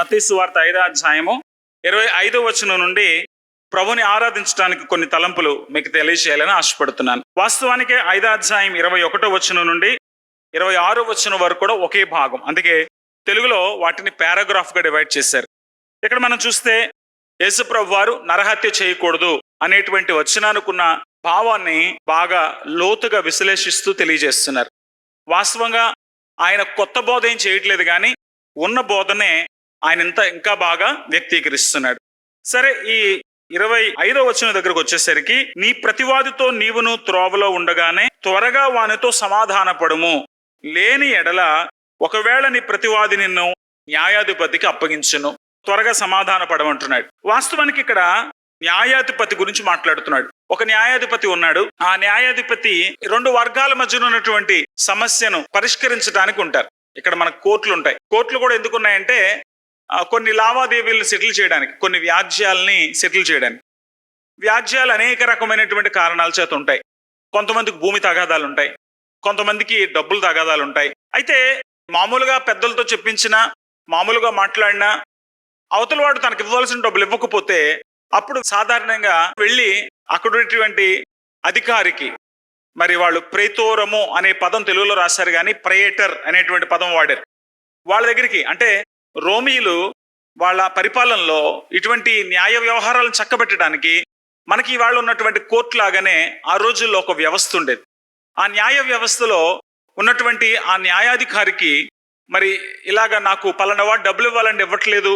మత్తయి సువార్త 5వ అధ్యాయము 25వ వచనం నుండి ప్రభుని ఆరాధించడానికి కొన్ని తలంపులు మీకు తెలియజేయాలని ఆశపడుతున్నాను. వాస్తవానికి 5వ అధ్యాయం 21వ వచనం నుండి 26వ వచనం వరకు కూడా ఒకే భాగం, అందుకే తెలుగులో వాటిని పారాగ్రాఫ్ గా డివైడ్ చేశారు. ఇక్కడ మనం చూస్తే యేసు ప్రభు వారు నరహత్య చేయకూడదు అనేటువంటి వచనానుకున్న భావాన్ని బాగా లోతుగా విశ్లేషిస్తూ తెలియజేస్తున్నారు. వాస్తవంగా ఆయన కొత్త బోధ ఏం చేయట్లేదు, కానీ ఉన్న బోధనే ఆయన ఇంకా బాగా వ్యక్తీకరిస్తున్నాడు. సరే, ఈ 25వ వచనం దగ్గరకు వచ్చేసరికి, నీ ప్రతివాదితో నీవును త్రోవలో ఉండగానే త్వరగా వానితో సమాధానపడుము, లేని ఎడల ఒకవేళ నీ ప్రతివాది నిన్ను న్యాయాధిపతికి అప్పగించును. త్వరగా సమాధాన పడమంటున్నాడు. వాస్తవానికి ఇక్కడ న్యాయాధిపతి గురించి మాట్లాడుతున్నాడు. ఒక న్యాయాధిపతి ఉన్నాడు. ఆ న్యాయాధిపతి రెండు వర్గాల మధ్యన ఉన్నటువంటి సమస్యను పరిష్కరించడానికి ఉంటారు. ఇక్కడ మనకు కోర్టులు ఉంటాయి. కోర్టులు కూడా ఎందుకు ఉన్నాయంటే కొన్ని లావాదేవీలను సెటిల్ చేయడానికి, కొన్ని వ్యాజ్యాలని సెటిల్ చేయడానికి. వ్యాజ్యాలు అనేక రకమైనటువంటి కారణాల చేత ఉంటాయి. కొంతమందికి భూమి తగాదాలు ఉంటాయి, కొంతమందికి డబ్బులు తగాదాలు ఉంటాయి. అయితే మామూలుగా పెద్దలతో చెప్పించినా, మామూలుగా మాట్లాడినా అవతల వాడు తనకు ఇవ్వాల్సిన డబ్బులు ఇవ్వకపోతే అప్పుడు సాధారణంగా వెళ్ళి అక్కడున్నటువంటి అధికారికి, మరి వాళ్ళు ప్రేతోరము అనే పదం తెలుగులో రాశారు కానీ ప్రయేటర్ అనేటువంటి పదం వాడారు. వాళ్ళ దగ్గరికి, అంటే రోమీయులు వాళ్ళ పరిపాలనలో ఇటువంటి న్యాయ వ్యవహారాలను చక్కబెట్టడానికి మనకి ఇవాళ ఉన్నటువంటి కోర్టు లాగానే ఆ రోజుల్లో ఒక వ్యవస్థ ఉండేది. ఆ న్యాయ వ్యవస్థలో ఉన్నటువంటి ఆ న్యాయాధికారికి మరి ఇలాగా నాకు పలానా వాడు డబ్బులు ఇవ్వాలని ఇవ్వట్లేదు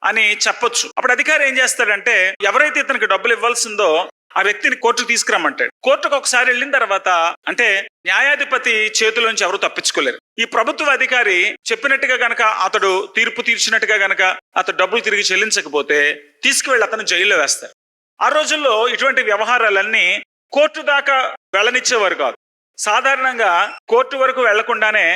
అని చెప్పొచ్చు. అప్పుడు అధికారి ఏం చేస్తాడంటే, ఎవరైతే ఇతనికి డబ్బులు ఇవ్వాల్సిందో ఆ వ్యక్తిని కోర్టుకు తీసుకురమ్మంటాడు. కోర్టుకు ఒకసారి వెళ్ళిన తర్వాత, అంటే న్యాయాధిపతి చేతిలోంచి ఎవరు తప్పించుకోలేరు. ఈ ప్రభుత్వ అధికారి చెప్పినట్టుగా గనక, అతడు తీర్పు తీర్చినట్టుగా గనక అతడు డబ్బులు తిరిగి చెల్లించకపోతే తీసుకువెళ్ళి అతను జైల్లో వేస్తారు. ఆ రోజుల్లో ఇటువంటి వ్యవహారాలన్నీ కోర్టు దాకా వెళ్ళనిచ్చేవారు కాదు. సాధారణంగా కోర్టు వరకు వెళ్లకుండానే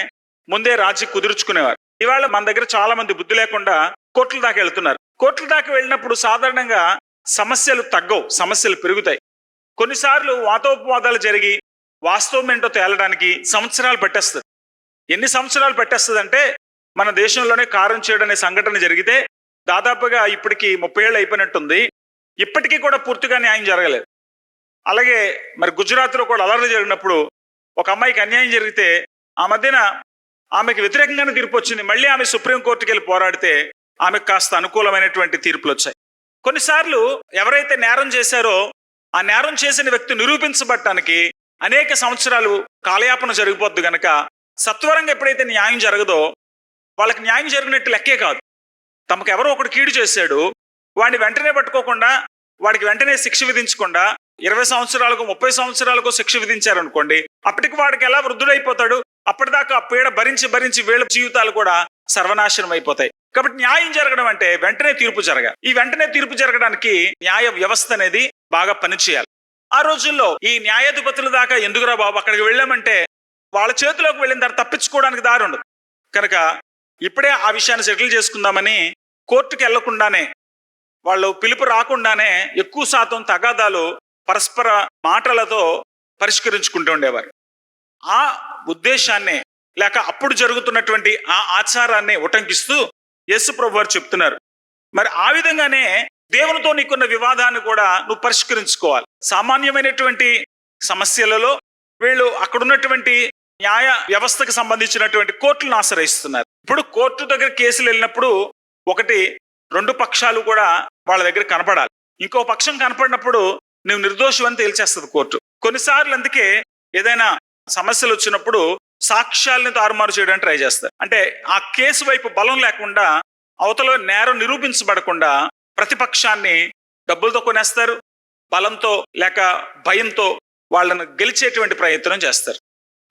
ముందే రాజీ కుదుర్చుకునేవారు. ఇవాళ మన దగ్గర చాలా మంది బుద్ధి లేకుండా కోర్టుల దాకా వెళ్తున్నారు. కోర్టుల దాకా వెళ్ళినప్పుడు సాధారణంగా సమస్యలు తగ్గవు, సమస్యలు పెరుగుతాయి. కొన్నిసార్లు వాదోపవాదాలు జరిగి వాస్తవం ఏంటో తేలడానికి సంవత్సరాలు పట్టేస్తుంది. ఎన్ని సంవత్సరాలు పట్టేస్తుంది అంటే, మన దేశంలోనే కారం చేయడం అనే సంఘటన జరిగితే దాదాపుగా ఇప్పటికి 30 ఏళ్ళు అయిపోయినట్టుంది. ఇప్పటికీ కూడా పూర్తిగా న్యాయం జరగలేదు. అలాగే మరి గుజరాత్లో కూడా అలర్లు జరిగినప్పుడు ఒక అమ్మాయికి అన్యాయం జరిగితే ఆ మధ్యన ఆమెకు వ్యతిరేకంగానే తీర్పు వచ్చింది. మళ్ళీ ఆమె సుప్రీంకోర్టుకి వెళ్ళి పోరాడితే ఆమెకు కాస్త అనుకూలమైనటువంటి తీర్పులు వచ్చాయి. కొన్నిసార్లు ఎవరైతే నేరం చేశారో ఆ నేరం చేసిన వ్యక్తి నిరూపించబడటానికి అనేక సంవత్సరాలు కాలయాపన జరిగిపోద్దు గనక సత్వరంగా ఎప్పుడైతే న్యాయం జరగదో వాళ్ళకి న్యాయం జరిగినట్టు లెక్కే కాదు. తమకు ఎవరో ఒకడు కీడు చేశాడు, వాడిని వెంటనే పట్టుకోకుండా, వాడికి వెంటనే శిక్ష విధించకుండా 20 సంవత్సరాలకు 30 సంవత్సరాలకు శిక్ష విధించారనుకోండి, అప్పటికి వాడికి ఎలా వృద్ధుడైపోతాడు. అప్పటిదాకా ఆ పీడ భరించి వీళ్ళ జీవితాలు కూడా సర్వనాశనం అయిపోతాయి. కాబట్టి న్యాయం జరగడం అంటే వెంటనే తీర్పు జరగాలి. ఈ వెంటనే తీర్పు జరగడానికి న్యాయ వ్యవస్థ అనేది బాగా పనిచేయాలి. ఆ రోజుల్లో ఈ న్యాయాధిపతుల దాకా ఎందుకురా బాబు, అక్కడికి వెళ్ళామంటే వాళ్ళ చేతిలోకి వెళ్ళిన తర్వాత తప్పించుకోవడానికి దారి ఉండదు. కనుక ఇప్పుడే ఆ విషయాన్ని సెటిల్ చేసుకుందామని కోర్టుకి వెళ్లకుండానే, వాళ్ళు పిలుపు రాకుండానే ఎక్కువ శాతం తగాదాలు పరస్పర మాటలతో పరిష్కరించుకుంటూ ఉండేవారు. ఆ ఉద్దేశాన్ని లేక అప్పుడు జరుగుతున్నటువంటి ఆ ఆచారాన్ని ఉటంకిస్తూ యేసు ప్రభు వారు చెప్తున్నారు, మరి ఆ విధంగానే దేవునితో నీకున్న వివాదాన్ని కూడా నువ్వు పరిష్కరించుకోవాలి. సామాన్యమైనటువంటి సమస్యలలో వీళ్ళు అక్కడున్నటువంటి న్యాయ వ్యవస్థకు సంబంధించినటువంటి కోర్టులను ఆశ్రయిస్తున్నారు. ఇప్పుడు కోర్టు దగ్గర కేసులు వెళ్ళినప్పుడు ఒకటి, రెండు పక్షాలు కూడా వాళ్ళ దగ్గర కనపడాలి. ఇంకో పక్షం కనపడినప్పుడు నువ్వు నిర్దోషం అని తేల్చేస్తుంది కోర్టు. కొన్నిసార్లు అందుకే ఏదైనా సమస్యలు వచ్చినప్పుడు సాక్ష్యాలను తారుమారు చేయడానికి ట్రై చేస్తారు. అంటే ఆ కేసు వైపు బలం లేకుండా, అవతల నేరం నిరూపించబడకుండా ప్రతిపక్షాన్ని డబ్బులతో కొనేస్తారు, బలంతో లేక భయంతో వాళ్ళను గెలిచేటువంటి ప్రయత్నం చేస్తారు.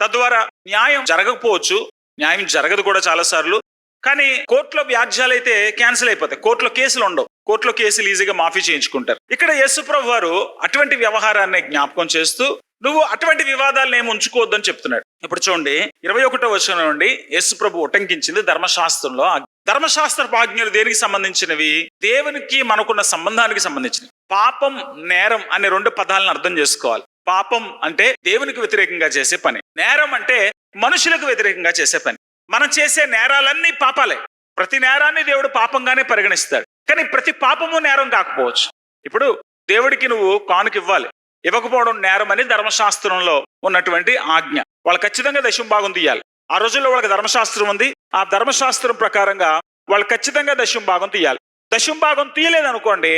తద్వారా న్యాయం జరగకపోవచ్చు, న్యాయం జరగదు కూడా చాలాసార్లు. కానీ కోర్టులో వ్యాజ్యాలైతే క్యాన్సిల్ అయిపోతాయి. కోర్టులో కేసులు ఉండవు. కోర్టులో కేసులు ఈజీగా మాఫీ చేయించుకుంటారు. ఇక్కడ యేసు ప్రభు వారు అటువంటి వ్యవహారాన్ని జ్ఞాపకం చేస్తూ నువ్వు అటువంటి వివాదాలను ఏమి ఉంచుకోవద్దని చెప్తున్నాడు. ఇప్పుడు చూడండి, 21వ వచనం నుండి యేసు ప్రభు ఉటంకించింది ధర్మశాస్త్రంలో. ధర్మశాస్త్రపు ఆజ్ఞలు దేనికి సంబంధించినవి? దేవునికి మనకున్న సంబంధానికి సంబంధించినవి. పాపం, నేరం అనే రెండు పదాలను అర్థం చేసుకోవాలి. పాపం అంటే దేవునికి వ్యతిరేకంగా చేసే పని, నేరం అంటే మనుషులకు వ్యతిరేకంగా చేసే పని. మనం చేసే నేరాలన్నీ పాపాలే. ప్రతి నేరాన్ని దేవుడు పాపంగానే పరిగణిస్తాడు. కానీ ప్రతి పాపము నేరం కాకపోవచ్చు. ఇప్పుడు దేవుడికి నువ్వు కానుక ఇవ్వాలి, ఇవ్వకపోవడం నేరం అని ధర్మశాస్త్రంలో ఉన్నటువంటి ఆజ్ఞ. వాళ్ళు ఖచ్చితంగా దశమ భాగం తీయాలి. ఆ రోజుల్లో వాళ్ళకి ధర్మశాస్త్రం ఉంది. ఆ ధర్మశాస్త్రం ప్రకారంగా వాళ్ళు ఖచ్చితంగా దశమ భాగం తీయాలి. దశమ భాగం తీయలేదనుకోండి,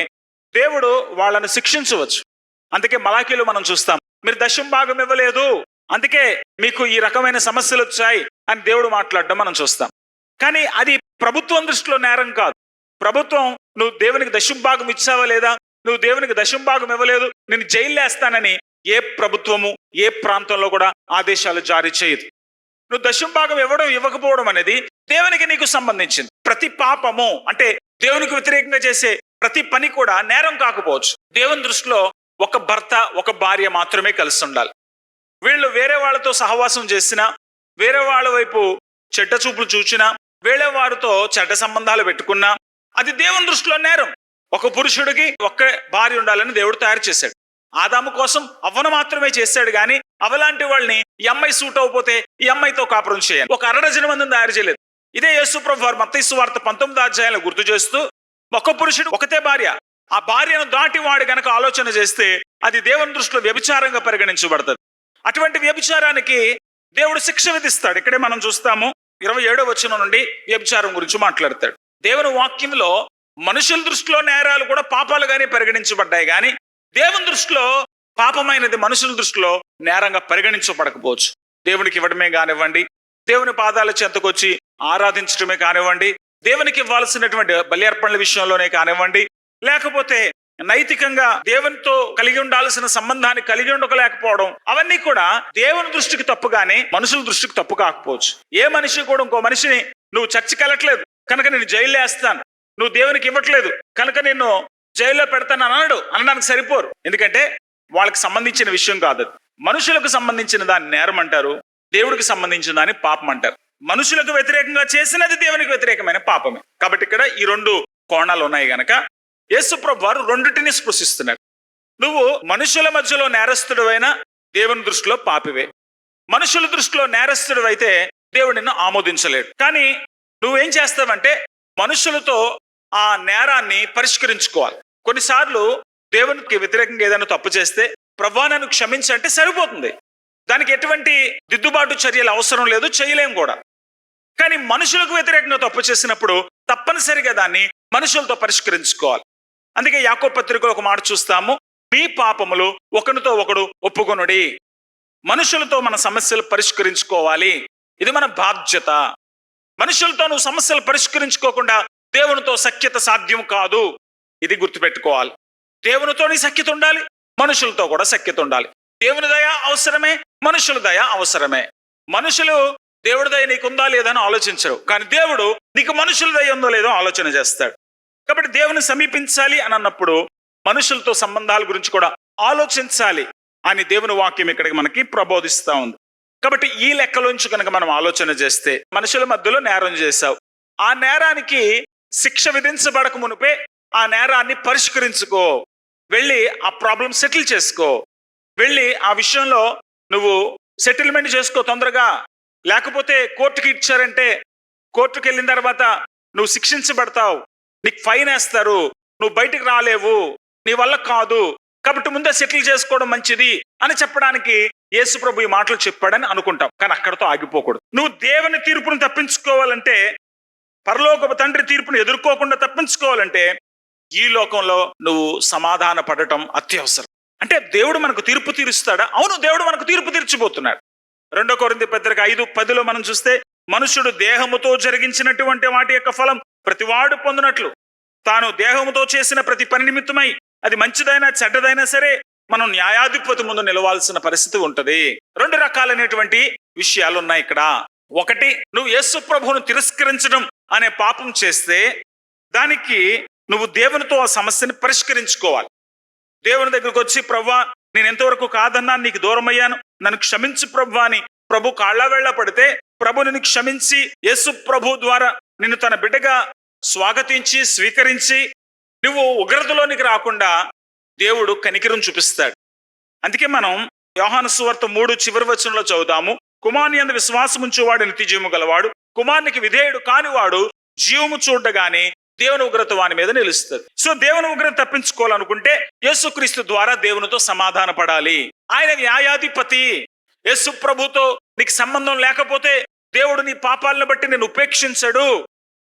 దేవుడు వాళ్ళని శిక్షించవచ్చు. అందుకే మలాకీలో మనం చూస్తాం, మీరు దశమ భాగం ఇవ్వలేదు, అందుకే మీకు ఈ రకమైన సమస్యలు వచ్చాయి అని దేవుడు మాట్లాడడం మనం చూస్తాం. కానీ అది ప్రభుత్వం దృష్టిలో నేరం కాదు. ప్రభుత్వం నువ్వు దేవునికి దశమ భాగం ఇచ్చావా లేదా, నువ్వు దేవునికి దశమ భాగం ఇవ్వలేదు, నేను జైలు వేస్తానని ఏ ప్రభుత్వము ఏ ప్రాంతంలో కూడా ఆదేశాలు జారీ చేయదు. నువ్వు దశమ భాగం ఇవ్వడం ఇవ్వకపోవడం అనేది దేవునికి నీకు సంబంధించింది. ప్రతి పాపము అంటే దేవునికి వ్యతిరేకంగా చేసే ప్రతి పని కూడా నేరం కాకపోవచ్చు. దేవుని దృష్టిలో ఒక భర్త ఒక భార్య మాత్రమే కలిసి ఉండాలి. వీళ్ళు వేరే వాళ్ళతో సహవాసం చేసినా, వేరే వాళ్ళ వైపు చెడ్డ చూపులు చూచినా, వేరే వారితో చెడ్డ సంబంధాలు పెట్టుకున్నా అది దేవుని దృష్టిలో నేరం. ఒక పురుషుడికి ఒక్క భార్య ఉండాలని దేవుడు తయారు చేశాడు. ఆదాము కోసం అవ్వను మాత్రమే చేశాడు, కానీ అవలాంటి వాళ్ళని ఈ అమ్మాయి సూట్ అవ్వకపోతే ఈ అమ్మాయితో కాపురం చేయాలి. ఒక అరడజన మందిని తయారు చేయలేదు. ఇదే యేసుప్రభు వారు మత్తయి సువార్త 19వ అధ్యాయంలో గుర్తు చేస్తూ, ఒక పురుషుడు ఒకతే భార్య, ఆ భార్యను దాటి వాడు గనక ఆలోచన చేస్తే అది దేవుని దృష్టిలో వ్యభిచారంగా పరిగణించబడుతుంది. అటువంటి వ్యభిచారానికి దేవుడు శిక్ష విధిస్తాడు. ఇక్కడే మనం చూస్తాము 27వ వచనం నుండి వ్యభిచారం గురించి మాట్లాడతాడు. దేవుని వాక్యంలో మనుషుల దృష్టిలో నేరాలు కూడా పాపాలుగానే పరిగణించబడ్డాయి, కానీ దేవుని దృష్టిలో పాపమైనది మనుషుల దృష్టిలో నేరంగా పరిగణించబడకపోవచ్చు. దేవునికి ఇవ్వడమే కానివ్వండి, దేవుని పాదాల చెంతకొచ్చి ఆరాధించడమే కానివ్వండి, దేవునికి ఇవ్వాల్సినటువంటి బలి అర్పణల విషయంలోనే కానివ్వండి, లేకపోతే నైతికంగా దేవునితో కలిగి ఉండాల్సిన సంబంధాన్ని కలిగి ఉండలేకపోవడం, అవన్నీ కూడా దేవుని దృష్టికి తప్పు, కానీ మనుషుల దృష్టికి తప్పు కాకపోవచ్చు. ఏ మనిషి కూడా ఇంకో మనిషిని నువ్వు చర్చికి వెళ్ళట్లేదు కనుక నేను జైల్లో వేస్తాను, నువ్వు దేవునికి ఇవ్వట్లేదు కనుక నిన్ను జైల్లో పెడతాను అనడానికి సరిపోరు. ఎందుకంటే వాళ్ళకి సంబంధించిన విషయం కాదు. మనుషులకు సంబంధించిన దాన్ని నేరం అంటారు, దేవుడికి సంబంధించిన దాన్ని పాపం అంటారు. మనుషులకు వ్యతిరేకంగా చేసినది దేవునికి వ్యతిరేకమైన పాపమే. కాబట్టి ఇక్కడ ఈ రెండు కోణాలు ఉన్నాయి గనక యేసుప్రభు వారు రెండిటిని స్పృశిస్తున్నారు. నువ్వు మనుషుల మధ్యలో నేరస్తుడివైనా దేవుని దృష్టిలో పాపివే. మనుషుల దృష్టిలో నేరస్తుడు అయితే దేవుడు నిన్ను ఆమోదించలేడు. కానీ నువ్వేం చేస్తావంటే మనుషులతో ఆ నేరాన్ని పరిష్కరించుకోవాలి. కొన్నిసార్లు దేవునికి వ్యతిరేకంగా ఏదైనా తప్పు చేస్తే ప్రభువా నన్ను క్షమించంటే సరిపోతుంది. దానికి ఎటువంటి దిద్దుబాటు చర్యలు అవసరం లేదు, చేయలేం కూడా. కానీ మనుషులకు వ్యతిరేకంగా తప్పు చేసినప్పుడు తప్పనిసరిగా దాన్ని మనుషులతో పరిష్కరించుకోవాలి. అందుకే యాకోబు పత్రికలో ఒక మాట చూస్తాము, మీ పాపములు ఒకరితో ఒకడు ఒప్పుకొనుడి. మనుషులతో మన సమస్యలు పరిష్కరించుకోవాలి, ఇది మన బాధ్యత. మనుషులతో నువ్వు సమస్యలు పరిష్కరించుకోకుండా దేవునితో సఖ్యత సాధ్యం కాదు, ఇది గుర్తుపెట్టుకోవాలి. దేవునితో నీ సఖ్యత ఉండాలి, మనుషులతో కూడా సఖ్యత ఉండాలి. దేవుని దయ అవసరమే, మనుషుల దయ అవసరమే. మనుషులు దేవుడి దయ నీకుందా లేదని ఆలోచించరు, కానీ దేవుడు నీకు మనుషుల దయ ఉందో లేదో ఆలోచన చేస్తాడు. కాబట్టి దేవుని సమీపించాలి అని అన్నప్పుడు మనుషులతో సంబంధాల గురించి కూడా ఆలోచించాలి అని దేవుని వాక్యం ఇక్కడికి మనకి ప్రబోధిస్తూ ఉంది. కాబట్టి ఈ లెక్కలోంచి కనుక మనం ఆలోచన చేస్తే, మనుషుల మధ్యలో నేరం చేశావు, ఆ నేరానికి శిక్ష విధించబడక మునిపే ఆ నేరాన్ని పరిష్కరించుకో, వెళ్ళి ఆ ప్రాబ్లం సెటిల్ చేసుకో, వెళ్ళి ఆ విషయంలో నువ్వు సెటిల్మెంట్ చేసుకో తొందరగా. లేకపోతే కోర్టుకి ఇచ్చారంటే కోర్టుకి వెళ్ళిన తర్వాత నువ్వు శిక్షించబడతావు, నీకు ఫైన్ వేస్తారు, నువ్వు బయటికి రాలేవు, నీ వల్ల కాదు, కాబట్టి ముందే సెటిల్ చేసుకోవడం మంచిది అని చెప్పడానికి యేసుప్రభు ఈ మాటలు చెప్పాడని అనుకుంటాం. కానీ అక్కడతో ఆగిపోకూడదు. నువ్వు దేవుని తీర్పును తప్పించుకోవాలంటే, పరలోకపు తండ్రి తీర్పును ఎదుర్కోకుండా తప్పించుకోవాలంటే ఈ లోకంలో నువ్వు సమాధాన పడటం అత్యవసరం. అంటే దేవుడు మనకు తీర్పు తీరుస్తాడా? అవును, దేవుడు మనకు తీర్పు తీర్చిపోతున్నాడు. 2 కొరింథీ పత్రిక 5:10 మనం చూస్తే, మనుషుడు దేహముతో జరిగించినటువంటి వాటి యొక్క ఫలం ప్రతివాడు పొందినట్లు తాను దేహముతో చేసిన ప్రతి పని నిమిత్తమై అది మంచిదైనా చెడ్డదైనా సరే మనం న్యాయాధిపతి ముందు నిలవాల్సిన పరిస్థితి ఉంటది. 2 రకాలైనటువంటి విషయాలు ఉన్నాయి ఇక్కడ. ఒకటి, నువ్వు యేసు ప్రభువును తిరస్కరించడం అనే పాపం చేస్తే దానికి నువ్వు దేవునితో ఆ సమస్యని పరిష్కరించుకోవాలి. దేవుని దగ్గరకు వచ్చి, ప్రభువా నేను ఎంతవరకు కాదన్నా నీకు దూరం అయ్యాను, నన్ను క్షమించు ప్రభువా అని ప్రభు కాళ్ళ వేళ్ళ పడితే ప్రభు నిన్ను క్షమించి యేసు ప్రభు ద్వారా నిన్ను తన బిడ్డగా స్వాగతించి స్వీకరించి నువ్వు ఉగ్రతలోనికి రాకుండా దేవుడు కనికరం చూపిస్తాడు. అందుకే మనం యోహాను సువార్త 3 చివరి వచనంలో చదువుతాము, కుమారుని యందు విశ్వాసం ఉంచువాడు నిత్యజీవము గలవాడు, కుమారునికి విధేయుడు కానివాడు జీవము చూడగానే దేవుని ఉగ్రత వాని మీద నిలుస్తుంది. సో దేవుని ఉగ్రత తప్పించుకోవాలనుకుంటే యేసుక్రీస్తు ద్వారా దేవునితో సమాధాన పడాలి. ఆయన న్యాయాధిపతి. యేసు ప్రభుతో నీకు సంబంధం లేకపోతే దేవుడు నీ పాపాలను బట్టి నేను ఉపేక్షించడు.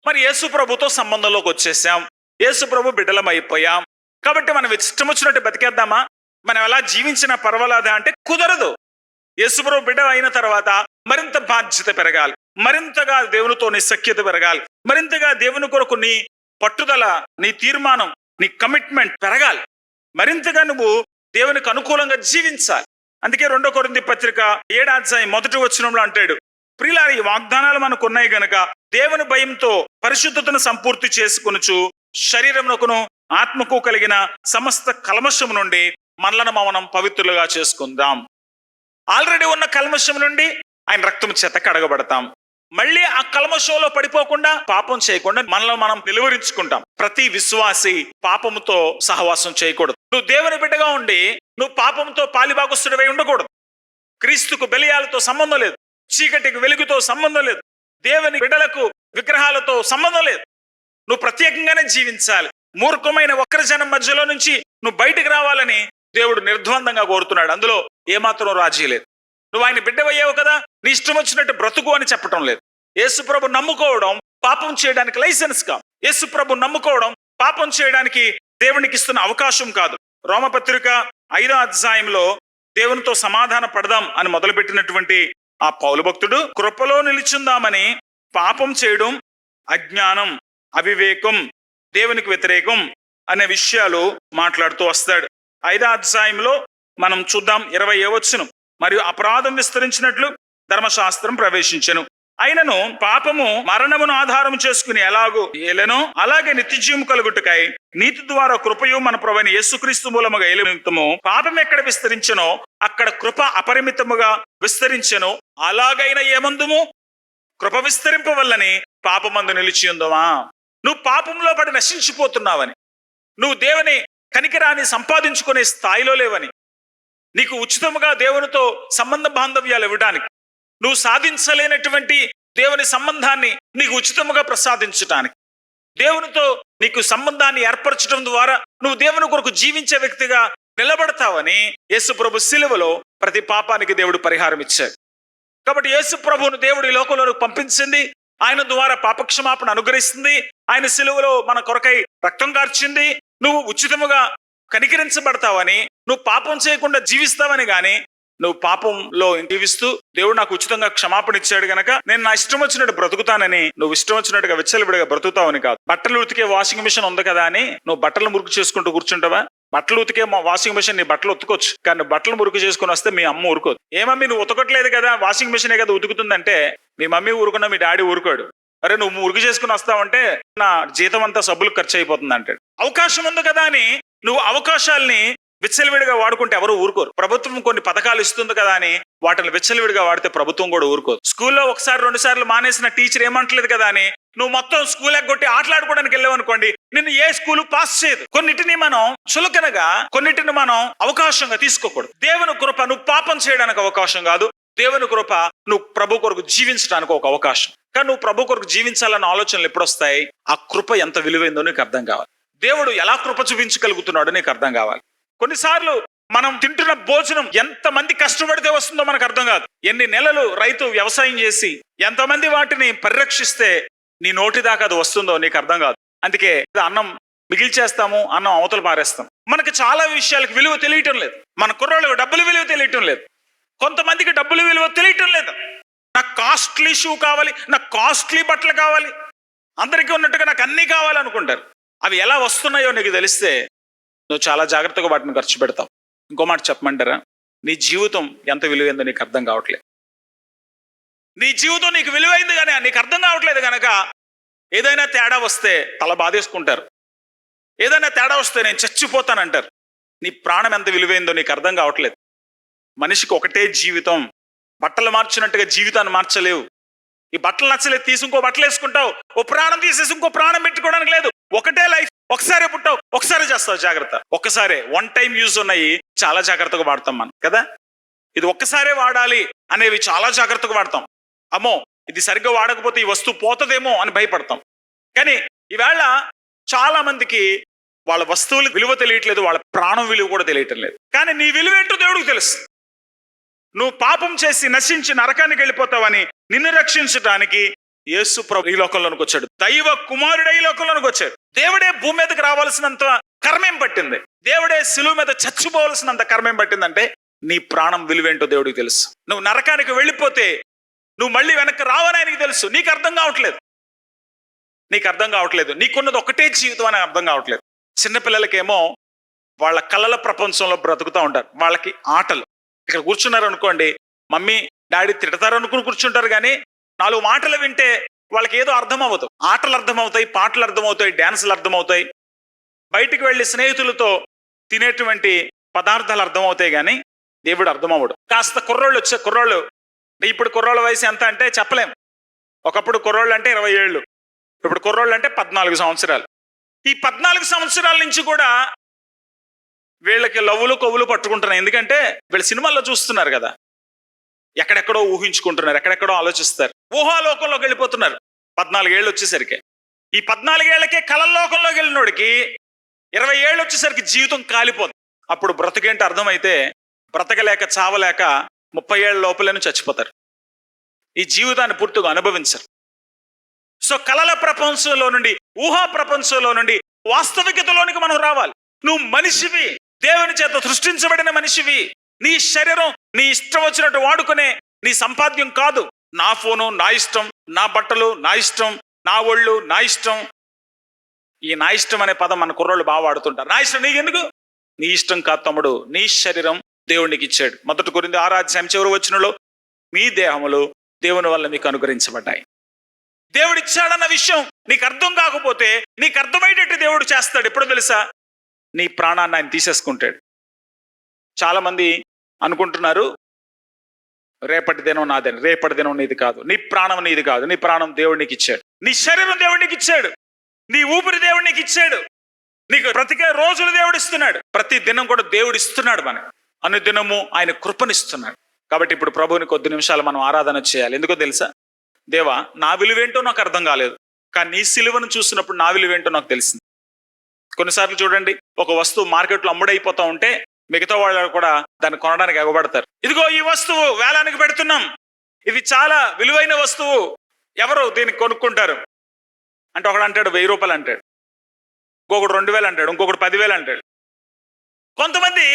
మరి యేసు ప్రభుతో సంబంధంలోకి వచ్చేసాం, యేసు ప్రభు బిడ్డలం అయిపోయాం. కాబట్టి మనం ఇష్టం వచ్చినట్టు బతికేద్దామా, మనం ఎలా జీవించినా పర్వాలేదా అంటే కుదరదు. యేసు ప్రభు బిడ్డ అయిన తర్వాత మరింత బాధ్యత పెరగాలి, మరింతగా దేవునితో నీ సఖ్యత పెరగాలి, మరింతగా దేవుని కొరకు నీ పట్టుదల, నీ తీర్మానం, నీ కమిట్మెంట్ పెరగాలి. మరింతగా నువ్వు దేవునికి అనుకూలంగా జీవించాలి. అందుకే 2 కొరింథీ పత్రిక 7వ అధ్యాయం 1వ వచనంలో అంటాడు, ప్రియులారా, ఈ వాగ్దానాలు మనకు ఉన్నాయి గనుక దేవుని భయంతో పరిశుద్ధతను సంపూర్తి చేసుకొనుచు శరీరమునకును ఆత్మకు కలిగిన సమస్త కల్మషం నుండి మనలను మనం పవిత్రులుగా చేసుకుందాం. ఆల్రెడీ ఉన్న కల్మషం నుండి ఆయన రక్తం చేత కడగబడతాం. మళ్ళీ ఆ కల్మషంలో పడిపోకుండా, పాపం చేయకుండా మనల్ని మనం నిలువరించుకుంటాం. ప్రతి విశ్వాసి పాపముతో సహవాసం చేయకూడదు. నువ్వు దేవుని బిడ్డగా ఉండి నువ్వు పాపంతో పాలిభాగస్తుడివై ఉండకూడదు. క్రీస్తుకు బలియాలతో సంబంధం లేదు, చీకటికి వెలుగుతో సంబంధం లేదు, దేవుని బిడ్డలకు విగ్రహాలతో సంబంధం లేదు. నువ్వు ప్రత్యేకంగానే జీవించాలి. మూర్ఖమైన వక్ర జనం మధ్యలో నుంచి నువ్వు బయటికి రావాలని దేవుడు నిర్ద్వందంగా కోరుతున్నాడు. అందులో ఏమాత్రం రాజీ లేదు. నువ్వు ఆయన బిడ్డవయ్యావు కదా, నీ ఇష్టం వచ్చినట్టు బ్రతుకు అని చెప్పడం లేదు. యేసు ప్రభు నమ్ముకోవడం పాపం చేయడానికి లైసెన్స్ కాదు. యేసు ప్రభు నమ్ముకోవడం పాపం చేయడానికి దేవునికి ఇస్తున్న అవకాశం కాదు. రోమపత్రిక 5వ అధ్యాయంలో దేవునితో సమాధాన పడదాం అని మొదలుపెట్టినటువంటి ఆ పౌలు భక్తుడు కృపలో నిలిచిందామని పాపం చేయడం అజ్ఞానం, అవివేకం, దేవునికి వ్యతిరేకం అనే విషయాలు మాట్లాడుతూ వస్తాడు. 5వ అధ్యాయంలో మనం చూద్దాం 20వ వచనం, మరియు అపరాధం విస్తరించినట్లు ధర్మశాస్త్రం ప్రవేశించెను, అయినను పాపము మరణమును ఆధారం చేసుకుని ఎలాగో ఏలెనో అలాగే నిత్యజీవం కలుగుటకై నీతి ద్వారా కృపయు మన ప్రభువైన యేసుక్రీస్తు మూలముగా ఏలు నిమిత్తము పాపం ఎక్కడ విస్తరించెనో అక్కడ కృప అపరిమితముగా విస్తరించెను. అలాగైనా ఏమందుము, కృప విస్తరింపవల్లని పాపమందు నిలిచి ఉందమా. నువ్వు పాపంలో పడి నశించిపోతున్నావని, నువ్వు దేవుని కనికరాన్ని సంపాదించుకునే స్థాయిలో లేవని, నీకు ఉచితముగా దేవునితో సంబంధ బాంధవ్యాలు ఇవ్వడానికి, నువ్వు సాధించలేనటువంటి దేవుని సంబంధాన్ని నీకు ఉచితముగా ప్రసాదించటానికి, దేవునితో నీకు సంబంధాన్ని ఏర్పరచడం ద్వారా నువ్వు దేవుని కొరకు జీవించే వ్యక్తిగా నిలబడతావని యేసు ప్రభు శిలువలో ప్రతి పాపానికి దేవుడు పరిహారం ఇచ్చాడు. కాబట్టి యేసు ప్రభువును దేవుడు ఈ లోకంలో పంపించింది, ఆయన ద్వారా పాపక్షమాపణ అనుగ్రహిస్తుంది, ఆయన శిలువలో మన కొరకై రక్తం కార్చింది. నువ్వు ఉచితముగా కనికరించబడతావని, నువ్వు పాపం చేయకుండా జీవిస్తావని గాని నువ్వు పాపంలో జీవిస్తూ దేవుడు నాకు ఉచితంగా క్షమాపణ ఇచ్చాడు గనక నేను నా ఇష్టం వచ్చినట్టు బ్రతుకుతానని నువ్వు ఇష్టం వచ్చినట్టుగా విచ్చలవిడిగా బ్రతుకుతావని కాదు. బట్టలు ఉతికే వాషింగ్ మిషన్ ఉంది కదా అని నువ్వు బట్టలు మురుకు చేసుకుంటూ కూర్చుంటావా? బట్టలు ఉతికే వాషింగ్ మిషన్ నీ బట్టలు ఉతుకోవచ్చు, కానీ బట్టలు మురుకు చేసుకుని వస్తే మీ అమ్మ ఊరుకోదు. ఏ మమ్మీ నువ్వు ఉతకట్లేదు కదా, వాషింగ్ మిషనే కదా ఉతుకుతుందంటే మీ మమ్మీ ఊరుకున్నా మీ డాడీ ఊరుకోడు. అరే నువ్వు మురుగు చేసుకుని వస్తావంటే నా జీతం అంతా సబ్బులు ఖర్చు అయిపోతుంది అంటాడు. అవకాశం ఉంది కదా అని నువ్వు అవకాశాలని విచ్చలవిడిగా వాడుకుంటే ఎవరు ఊరుకోరు. ప్రభుత్వం కొన్ని పథకాలు ఇస్తుంది కదా అని వాటిని విచ్చలవిడిగా వాడితే ప్రభుత్వం కూడా ఊరుకోరు. స్కూల్లో 1-2 సార్లు మానేసిన టీచర్ ఏమంటలేదు కదా అని నువ్వు మొత్తం స్కూల్ ఎగ్గొట్టి ఆటలాడుకోవడానికి వెళ్ళావు అనుకోండి, నిన్ను ఏ స్కూల్ పాస్ చేయదు. కొన్నిటిని మనం చులకనగా, కొన్నిటిని మనం అవకాశంగా తీసుకోకూడదు. దేవుని కృప నువ్వు పాపం చేయడానికి అవకాశం కాదు, దేవుని కృప నువ్వు ప్రభు కొరకు జీవించడానికి ఒక అవకాశం. కానీ నువ్వు ప్రభు కొరకు జీవించాలన్న ఆలోచనలు ఎప్పుడు వస్తాయి? ఆ కృప ఎంత విలువైందో నీకు అర్థం కావాలి. దేవుడు ఎలా కృప చూపించగలుగుతున్నాడో నీకు అర్థం కావాలి. కొన్నిసార్లు మనం తింటున్న భోజనం ఎంతమంది కష్టపడితే వస్తుందో మనకు అర్థం కాదు. ఎన్ని నెలలు రైతు వ్యవసాయం చేసి ఎంతమంది వాటిని పరిరక్షిస్తే నీ నోటి దాకా అది వస్తుందో నీకు అర్థం కాదు. అందుకే అన్నం మిగిల్చేస్తాము, అన్నం అవతల పారేస్తాం. మనకి చాలా విషయాలకు విలువ తెలియటం లేదు. మన కుర్రోళ్ళకు డబ్బులు విలువ తెలియటం లేదు. కొంతమందికి డబ్బులు విలువ తెలియటం లేదు. నాకు కాస్ట్లీ షూ కావాలి, నాకు కాస్ట్లీ బట్టలు కావాలి, అందరికీ ఉన్నట్టుగా నాకు అన్నీ కావాలనుకుంటారు. అవి ఎలా వస్తున్నాయో నీకు తెలిస్తే నువ్వు చాలా జాగ్రత్తగా వాటిని ఖర్చు పెడతావు. ఇంకో మాట చెప్పమంటారా? నీ జీవితం ఎంత విలువైందో నీకు అర్థం కావట్లేదు. నీ జీవితం నీకు విలువైంది కానీ నీకు అర్థం కావట్లేదు కనుక ఏదైనా తేడా వస్తే తల బాధేసుకుంటారు, ఏదైనా తేడా వస్తే నేను చచ్చిపోతానంటారు. నీ ప్రాణం ఎంత విలువైందో నీకు అర్థం కావట్లేదు. మనిషికి ఒకటే జీవితం. బట్టలు మార్చినట్టుగా జీవితాన్ని మార్చలేవు. ఈ బట్టలు నచ్చలేదు తీసి ఇంకో బట్టలు వేసుకుంటావు, ఓ ప్రాణం తీసేసి ఇంకో ప్రాణం పెట్టుకోవడానికి లేదు. ఒకటే లైఫ్, ఒకసారి పుట్టావు, ఒకసారి చేస్తావు. జాగ్రత్త. ఒక్కసారే వన్ టైం యూజ్ ఉన్నాయి, చాలా జాగ్రత్తగా వాడతాం మనం కదా. ఇది ఒక్కసారే వాడాలి అనేవి చాలా జాగ్రత్తగా వాడతాం. అమ్మో ఇది సరిగ్గా వాడకపోతే ఈ వస్తువు పోతుందేమో అని భయపడతాం. కానీ ఈవేళ చాలా మందికి వాళ్ళ వస్తువుల విలువ తెలియట్లేదు, వాళ్ళ ప్రాణం విలువ కూడా తెలియటం లేదు. కానీ నీ విలువ ఏంటో దేవుడికి తెలుసు. నువ్వు పాపం చేసి నశించి నరకానికి వెళ్ళిపోతావని నిన్ను రక్షించడానికి యేసు ప్రభు ఈ లోకంలోనికి వచ్చాడు. దైవ కుమారుడే ఈ లోకంలోనికి వచ్చాడు. దేవుడే భూమి మీదకి రావాల్సినంత కర్మేం పట్టింది, దేవుడే సిలువ మీద చచ్చిపోవాల్సినంత కర్మేం పట్టిందంటే నీ ప్రాణం విలువేంటో దేవుడికి తెలుసు. నువ్వు నరకానికి వెళ్ళిపోతే నువ్వు మళ్ళీ వెనక్కి రావని ఆయనకి తెలుసు. నీకు అర్థం కావట్లేదు. నీకున్నది ఒకటే జీవితం అని అర్థం కావట్లేదు. చిన్నపిల్లలకేమో వాళ్ళ కళల ప్రపంచంలో బ్రతుకుతూ ఉంటారు. వాళ్ళకి ఆటలు, ఇక్కడ కూర్చున్నారు అనుకోండి, మమ్మీ డాడీ తిడతారు అనుకుని కూర్చుంటారు, కానీ 4 మాటలు వింటే వాళ్ళకి ఏదో అర్థం అవ్వదు. ఆటలు అర్థమవుతాయి, పాటలు అర్థమవుతాయి, డ్యాన్సులు అర్థమవుతాయి, బయటికి వెళ్ళి స్నేహితులతో తినేటువంటి పదార్థాలు అర్థమవుతాయి, కానీ దేవుడు అర్థం అవ్వడు. కాస్త కుర్రోళ్ళు ఇప్పుడు కుర్రోళ్ళ వయసు ఎంత అంటే చెప్పలేం. ఒకప్పుడు కుర్రోళ్ళు అంటే 20 ఏళ్ళు, ఇప్పుడు కుర్రోళ్ళు అంటే 14 సంవత్సరాలు. ఈ 14 సంవత్సరాల నుంచి కూడా వీళ్ళకి లవ్వులు కొవ్వులు పట్టుకుంటున్నాయి. ఎందుకంటే వీళ్ళు సినిమాల్లో చూస్తున్నారు కదా, ఎక్కడెక్కడో ఊహించుకుంటున్నారు, ఎక్కడెక్కడో ఆలోచిస్తారు, ఊహాలోకంలోకి వెళ్ళిపోతున్నారు. 14 ఏళ్ళు వచ్చేసరికి, ఈ 14 ఏళ్ళకే కళల్లోకంలోకి వెళ్ళినోడికి 20 ఏళ్ళు వచ్చేసరికి జీవితం కాలిపోతుంది. అప్పుడు బ్రతికేంటి అర్థమైతే బ్రతకలేక చావలేక 30 ఏళ్ళ లోపలేను చచ్చిపోతారు. ఈ జీవితాన్ని పూర్తిగా అనుభవించరు. సో కళల ప్రపంచంలో నుండి, ఊహా ప్రపంచంలో నుండి వాస్తవికతలోనికి మనం రావాలి. నువ్వు మనిషివి, దేవుని చేత సృష్టించబడిన మనిషివి. నీ శరీరం నీ ఇష్టం వచ్చినట్టు వాడుకునే నీ సంపాద్యం కాదు. నా ఫోను నా ఇష్టం, నా బట్టలు నా ఇష్టం, నా ఒళ్ళు నా ఇష్టం. ఈ నా ఇష్టం అనే పదం మన కుర్రోళ్ళు బాగా వాడుతుంటారు. నా ఇష్టం నీకెందుకు? నీ ఇష్టం కాదు తమ్ముడు, నీ శరీరం దేవునికి ఇచ్చాడు. 1 కొరింథీ 6వ అధ్యాయం చివరి వచనంలో మీ దేహములు దేవుని వల్ల మీకు అనుగ్రహించబడ్డాయి. దేవుడు ఇచ్చాడన్న విషయం నీకు అర్థం కాకపోతే నీకు అర్థమయ్యేటట్టు దేవుడు చేస్తాడు. ఎప్పుడో తెలుసా? నీ ప్రాణాన్ని ఆయన తీసేసుకుంటాడు. చాలా మంది అనుకుంటున్నారు రేపటి దినం నాదని. రేపటి దినం నీది కాదు, నీ ప్రాణం నీది కాదు. నీ ప్రాణం దేవుడు నీకు ఇచ్చాడు, నీ శరీరం దేవుడు నీకు ఇచ్చాడు, నీ ఊపిరి దేవుడు నీకు ఇచ్చాడు, నీకు బ్రతికే రోజులు దేవుడు ఇస్తున్నాడు. ప్రతి దినం కూడా దేవుడు ఇస్తున్నాడు మనకు. అనుదినము ఆయన కృపనిస్తున్నాడు. కాబట్టి ఇప్పుడు ప్రభువుని కొద్ది నిమిషాలు మనం ఆరాధన చేయాలి. ఎందుకో తెలుసా? దేవా, నా విలువేంటో నాకు అర్థం కాలేదు, కానీ నీ సిలువను చూసినప్పుడు నా విలువేంటో నాకు తెలిసింది. కొన్నిసార్లు చూడండి, ఒక వస్తువు మార్కెట్లో అమ్ముడైపోతా ఉంటే మిగతా వాళ్ళు కూడా దాన్ని కొనడానికి ఎగబడతారు. ఇదిగో ఈ వస్తువు వేలానికి పెడుతున్నాం, ఇది చాలా విలువైన వస్తువు, ఎవరు దీన్ని కొనుక్కుంటారు అంటే ఒకడు అంటాడు 1000 రూపాయలు అంటాడు, ఇంకొకడు 2000 అంటాడు, ఇంకొకడు 10,000 అంటాడు. కొంతమంది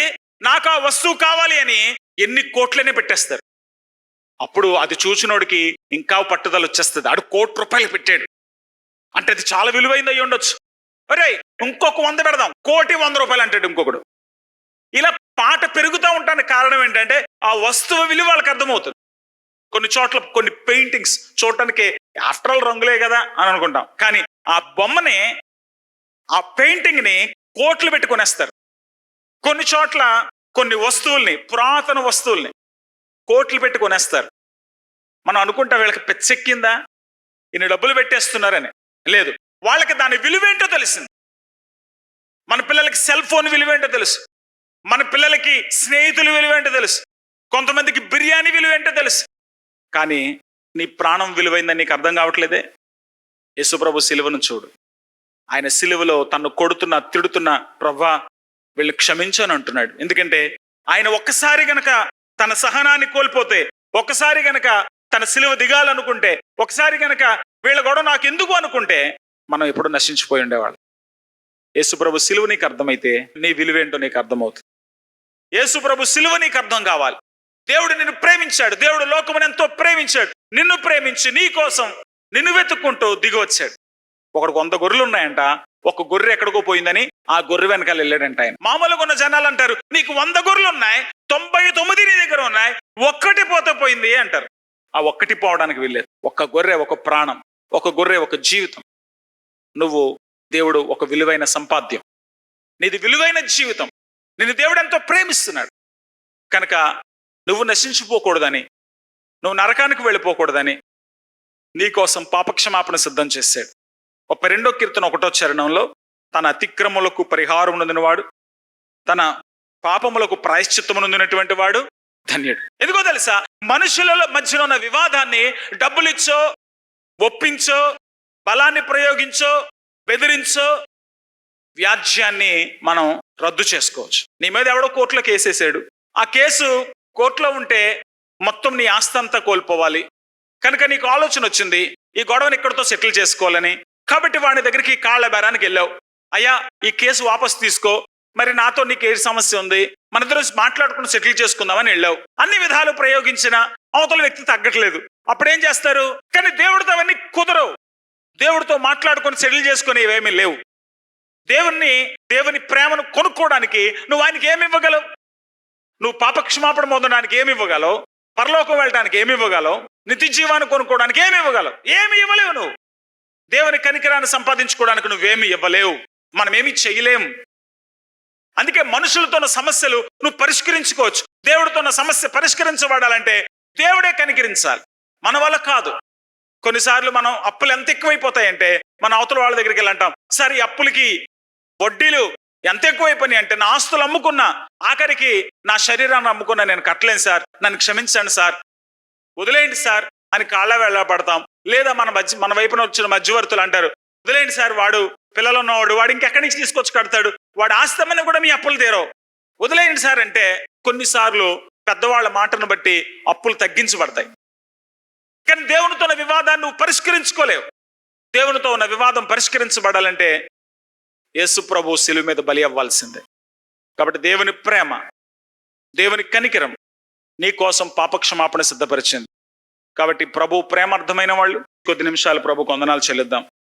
నాకు ఆ వస్తువు కావాలి అని ఎన్ని కోట్లనే పెట్టేస్తారు. అప్పుడు అది చూసినోడికి ఇంకా పట్టుదల వచ్చేస్తుంది. ఆడు ₹1,00,00,000 పెట్టాడు అంటే అది చాలా విలువైంది అయ్యి ఉండొచ్చు. అరే ఇంకొక 100 పెడదాం, ₹1,00,00,000 అంటాడు ఇంకొకడు. ఇలా పాట పెరుగుతూ ఉంటానికి కారణం ఏంటంటే ఆ వస్తువు విలువ వాళ్ళకి అర్థమవుతుంది. కొన్ని చోట్ల కొన్ని పెయింటింగ్స్ చూడటానికి ఆఫ్టర్ ఆల్ రంగులే కదా అని అనుకుంటాం, కానీ ఆ బొమ్మని, ఆ పెయింటింగ్ని కోట్లు పెట్టి కొనేస్తారు. కొన్ని చోట్ల కొన్ని వస్తువుల్ని, పురాతన వస్తువుల్ని కోట్లు పెట్టి కొనేస్తారు. మనం అనుకుంటాం వీళ్ళకి పెచ్చెక్కిందా, ఇన్ని డబ్బులు పెట్టేస్తున్నారని. లేదు, వాళ్ళకి దాని విలువేంటో తెలిసింది. మన పిల్లలకి సెల్ ఫోన్ విలువేంటో తెలుసు, మన పిల్లలకి స్నేహితుల విలువేంటో తెలుసు, కొంతమందికి బిర్యానీ విలువేంటో తెలుసు. కానీ నీ ప్రాణం విలువైందని నీకు అర్థం కావట్లేదే. యేసుప్రభు సిలువను చూడు. ఆయన సిలువలో తను కొడుతున్న, తిడుతున్న, ప్రభా వీళ్ళు క్షమించని అంటున్నాడు. ఎందుకంటే ఆయన ఒక్కసారి గనక తన సహనాన్ని కోల్పోతే, ఒక్కసారి గనక తన సిలువ దిగాలనుకుంటే, ఒకసారి గనక వీళ్ళ గొడవ నాకు ఎందుకు అనుకుంటే మనం ఎప్పుడు నశించిపోయి ఉండేవాళ్ళం. యేసుప్రభు సిలువ నీకు అర్థమైతే నీ విలువేంటో నీకు అర్థమవుతుంది. యేసుప్రభు సిలువ నీకు అర్థం కావాలి. దేవుడు నిన్ను ప్రేమించాడు, దేవుడు లోకమును ఎంతో ప్రేమించాడు. నిన్ను ప్రేమించి నీ కోసం నిన్ను వెతుక్కుంటూ దిగి వచ్చాడు. ఒకడికి 100 గొర్రెలు ఉన్నాయంట, ఒక గొర్రె ఎక్కడికో పోయిందని ఆ గొర్రె వెనకాల వెళ్ళాడంట ఆయన. మామూలుగా ఉన్న జనాలు అంటారు, నీకు 100 గొర్రెలు ఉన్నాయి, 99 నీ దగ్గర ఉన్నాయి, ఒక్కటి పోతే పోయింది అంటారు. ఆ ఒక్కటి పోవడానికి వెళ్ళలేదు. ఒక గొర్రె ఒక ప్రాణం, ఒక గొర్రె ఒక జీవితం. నువ్వు దేవుడు ఒక విలువైన సంపాద్యం, నీది విలువైన జీవితం. నిన్ను దేవుడు ఎంతో ప్రేమిస్తున్నాడు కనుక నువ్వు నశించిపోకూడదని, నువ్వు నరకానికి వెళ్ళిపోకూడదని నీకోసం పాపక్షమాపణ సిద్ధం చేశాడు. 32వ కీర్తన 1వ చరణంలో తన అతిక్రమములకు పరిహారం నొందినవాడు, తన పాపములకు ప్రాయశ్చిత్తము నొందినటువంటి వాడు ధన్యుడు. ఎందుకో తెలుసా? మనుషుల మధ్యలో ఉన్న వివాదాన్ని డబ్బులిచ్చో, ఒప్పించో, బలాన్ని ప్రయోగించో, బెదిరించో వ్యాజ్యాన్ని మనం రద్దు చేసుకోవచ్చు. నీ మీద ఎవడో కోర్టులో కేసేసాడు, ఆ కేసు కోర్టులో ఉంటే మొత్తం నీ ఆస్తి అంతా కోల్పోవాలి కనుక నీకు ఆలోచన వచ్చింది ఈ గొడవని ఇక్కడితో సెటిల్ చేసుకోవాలని. కాబట్టి వాడి దగ్గరికి కాళ్ళ బేరానికి వెళ్ళావు. అయ్యా, ఈ కేసు వాపసు తీసుకో, మరి నాతో నీకు ఏ సమస్య ఉంది, మన ఇద్దరు మాట్లాడుకుని సెటిల్ చేసుకుందామని వెళ్ళావు. అన్ని విధాలు ప్రయోగించిన అవతల వ్యక్తి తగ్గట్లేదు. అప్పుడేం చేస్తారు? కానీ దేవుడితో అవన్నీ కుదరవు. దేవుడితో మాట్లాడుకొని సెటిల్ చేసుకుని ఇవేమీ లేవు. దేవుని ప్రేమను కొనుక్కోవడానికి నువ్వు ఆయనకి ఏమి ఇవ్వగలవు? నువ్వు పాపక్షమాపణ పొందడానికి ఏమి ఇవ్వగలవు? పరలోకం వెళ్ళడానికి ఏమి ఇవ్వగలవు? నిత్య జీవాన్ని కొనుక్కోవడానికి ఏమి ఇవ్వగలవు? ఏమి ఇవ్వలేవు. నువ్వు దేవుని కనికరాన్ని సంపాదించుకోవడానికి నువ్వేమి ఇవ్వలేవు. మనమేమి చేయలేము. అందుకే మనుషులతో ఉన్న సమస్యలు నువ్వు పరిష్కరించుకోవచ్చు. దేవుడితో ఉన్న సమస్య పరిష్కరించబడాలంటే దేవుడే కనికరించాలి, మన వల్ల కాదు. కొన్నిసార్లు మనం అప్పులు ఎంత ఎక్కువైపోతాయంటే మన అవతల వాళ్ళ దగ్గరికి వెళ్ళి అంటాం, సార్ ఈ అప్పులకి వడ్డీలు ఎంత ఎక్కువైపోయినాయి అంటే నా ఆస్తులు అమ్ముకున్నా, ఆఖరికి నా శరీరాన్ని అమ్ముకున్నా, నేను కట్టలేను సార్, నన్ను క్షమించండి సార్, వదిలేయండి సార్ అని కాళ్ళ వెళ్ళబడతాం. లేదా మన వైపున వచ్చిన మధ్యవర్తులు అంటారు, వదిలేయండి సార్, వాడు పిల్లలు ఉన్నవాడు, వాడు ఇంకెక్కడి నుంచి తీసుకొచ్చి కడతాడు, వాడు ఆస్తమని కూడా మీ అప్పులు తీరవు, వదిలేయండి సార్ అంటే కొన్నిసార్లు పెద్దవాళ్ళ మాటను బట్టి అప్పులు తగ్గించబడతాయి. కానీ దేవునితో ఉన్న వివాదాన్ని నువ్వు పరిష్కరించుకోలేవు. దేవునితో ఉన్న వివాదం పరిష్కరించబడాలంటే యేసు ప్రభు శిలువ మీద బలి అవ్వాల్సిందే. కాబట్టి దేవుని ప్రేమ, దేవుని కనికరం నీ కోసం పాపక్షమాపణ సిద్ధపరిచింది. కాబట్టి ప్రభు ప్రేమ అర్థమైన వాళ్ళు కొద్ది నిమిషాలు ప్రభుకు వందనాలు చెల్లిద్దాం.